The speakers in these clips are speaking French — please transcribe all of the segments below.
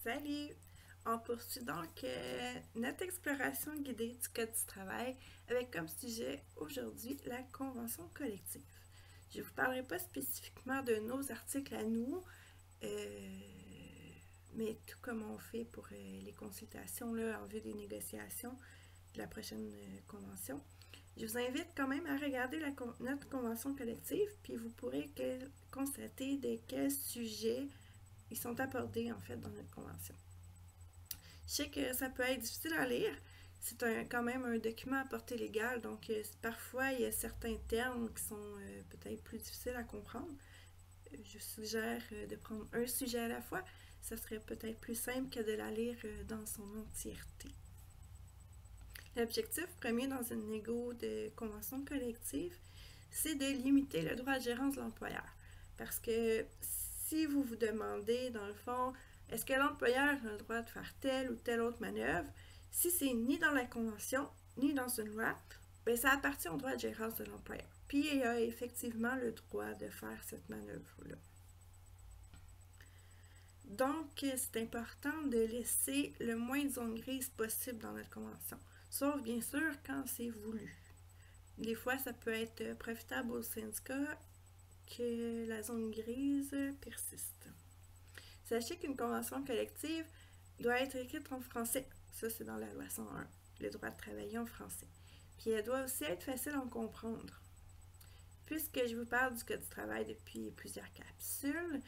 Salut! On poursuit donc notre exploration guidée du Code du travail avec comme sujet aujourd'hui la convention collective. Je ne vous parlerai pas spécifiquement de nos articles à nous, mais tout comme on fait pour les consultations là, en vue des négociations de la prochaine convention. Je vous invite quand même à regarder notre convention collective, puis vous pourrez constater de quels sujets ils sont abordés en fait dans notre convention. Je sais que ça peut être difficile à lire. C'est quand même un document à portée légale, donc parfois il y a certains termes qui sont peut-être plus difficiles à comprendre. Je suggère de prendre un sujet à la fois. Ça serait peut-être plus simple que de la lire dans son entièreté. L'objectif premier dans une négo de convention collective, c'est de limiter le droit de gérance de l'employeur. Parce que si vous vous demandez, dans le fond, est-ce que l'employeur a le droit de faire telle ou telle autre manœuvre, si c'est ni dans la convention, ni dans une loi, bien, ça appartient au droit de gérance de l'employeur. Puis il a effectivement le droit de faire cette manœuvre-là. Donc, c'est important de laisser le moins de zone grise possible dans notre convention, sauf bien sûr quand c'est voulu. Des fois, ça peut être profitable au syndicat que la zone grise persiste. Sachez qu'une convention collective doit être écrite en français. Ça, c'est dans la loi 101, le droit de travailler en français. Puis elle doit aussi être facile à comprendre. Puisque je vous parle du Code du travail depuis plusieurs capsules,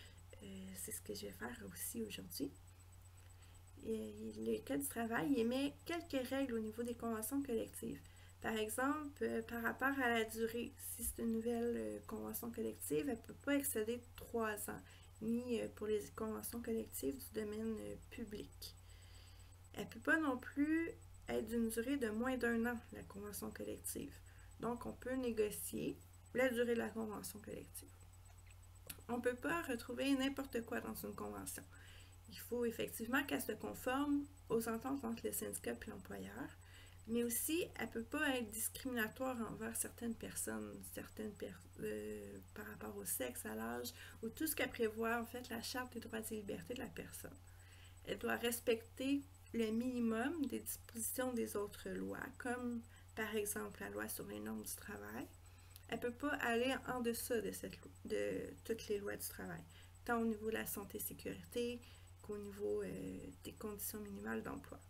c'est ce que je vais faire aussi aujourd'hui. Le Code du travail émet quelques règles au niveau des conventions collectives. Par exemple, par rapport à la durée, si c'est une nouvelle convention collective, elle ne peut pas excéder 3 ans, ni pour les conventions collectives du domaine public. Elle ne peut pas non plus être d'une durée de moins d'1 an, la convention collective. Donc, on peut négocier la durée de la convention collective. On ne peut pas retrouver n'importe quoi dans une convention. Il faut effectivement qu'elle se conforme aux ententes entre le syndicat et l'employeur, mais aussi elle ne peut pas être discriminatoire envers certaines personnes, par rapport au sexe, à l'âge, ou tout ce qu'elle prévoit en fait la Charte des droits et libertés de la personne. Elle doit respecter le minimum des dispositions des autres lois, comme par exemple la loi sur les normes du travail. Elle ne peut pas aller en deçà de toutes les lois du travail, tant au niveau de la santé et sécurité qu'au niveau des conditions minimales d'emploi.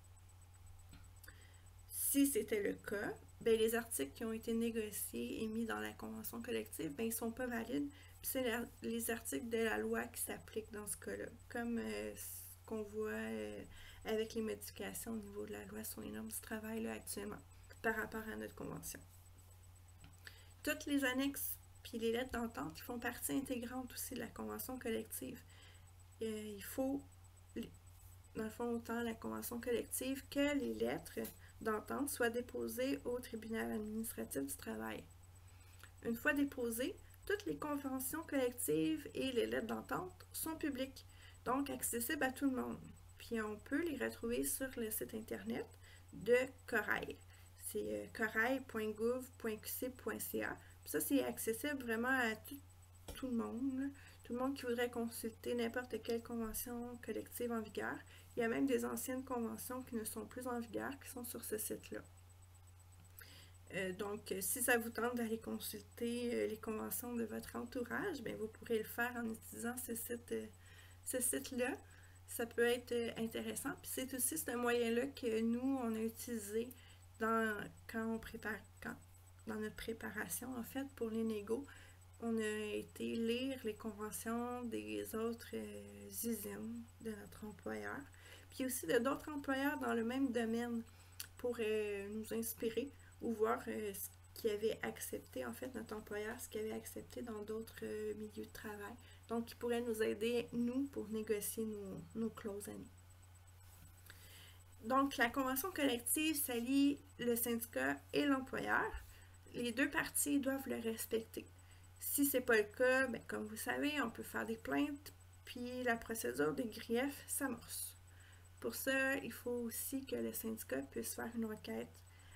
Si c'était le cas, ben, les articles qui ont été négociés et mis dans la convention collective, ben, ils ne sont pas valides. Puis c'est les articles de la loi qui s'appliquent dans ce cas-là, comme ce qu'on voit avec les modifications au niveau de la loi sur les normes du travail là, actuellement, par rapport à notre convention. Toutes les annexes puis les lettres d'entente qui font partie intégrante aussi de la convention collective. Il faut, dans le fond, autant la convention collective que les lettres d'entente soient déposées au tribunal administratif du travail. Une fois déposées, toutes les conventions collectives et les lettres d'entente sont publiques, donc accessibles à tout le monde. Puis on peut les retrouver sur le site internet de Corail. C'est corail.gouv.qc.ca. Ça, c'est accessible vraiment à tout le monde. Là. Tout le monde qui voudrait consulter n'importe quelle convention collective en vigueur. Il y a même des anciennes conventions qui ne sont plus en vigueur qui sont sur ce site-là. Donc, si ça vous tente d'aller consulter les conventions de votre entourage, bien, vous pourrez le faire en utilisant ce site-là. Ça peut être intéressant. Puis c'est aussi ce moyen-là que nous, on a utilisé dans notre préparation, en fait, pour les négos. On a été lire les conventions des autres usines de notre employeur, puis aussi de d'autres employeurs dans le même domaine pour nous inspirer ou voir ce qu'il avait accepté, en fait, notre employeur, ce qu'il avait accepté dans d'autres milieux de travail. Donc, il pourrait nous aider, nous, pour négocier nos clauses à nous. Donc, la convention collective, ça lie le syndicat et l'employeur. Les deux parties doivent le respecter. Si ce n'est pas le cas, bien, comme vous savez, on peut faire des plaintes, puis la procédure de grief s'amorce. Pour ça, il faut aussi que le syndicat puisse faire une requête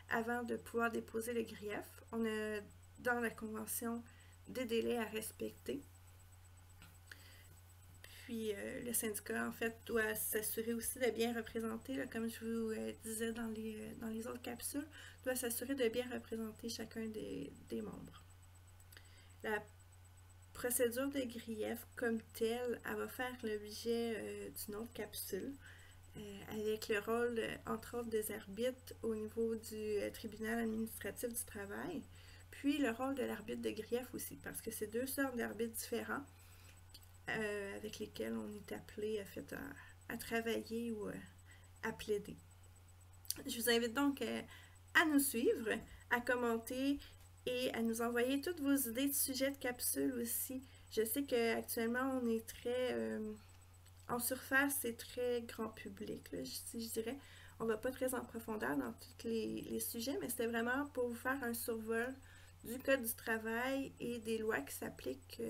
avant de pouvoir déposer le grief. On a dans la convention des délais à respecter. Puis le syndicat, en fait, doit s'assurer aussi de bien représenter, là, comme je vous disais dans les autres capsules, doit s'assurer de bien représenter chacun des membres. La procédure de grief comme telle, elle va faire l'objet d'une autre capsule, avec le rôle, entre autres, des arbitres au niveau du tribunal administratif du travail, puis le rôle de l'arbitre de grief aussi, parce que c'est deux sortes d'arbitres différents avec lesquels on est appelé en fait, à travailler ou à plaider. Je vous invite donc à nous suivre, à commenter et à nous envoyer toutes vos idées de sujets de capsules aussi. Je sais qu'actuellement, on est très en surface, c'est très grand public, là, je dirais. On va pas très en profondeur dans tous les sujets, mais c'était vraiment pour vous faire un survol du Code du travail et des lois qui s'appliquent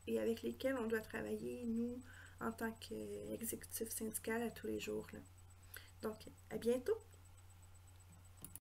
et avec lesquelles on doit travailler, nous, en tant qu'exécutif syndical, à tous les jours, là. Donc, à bientôt!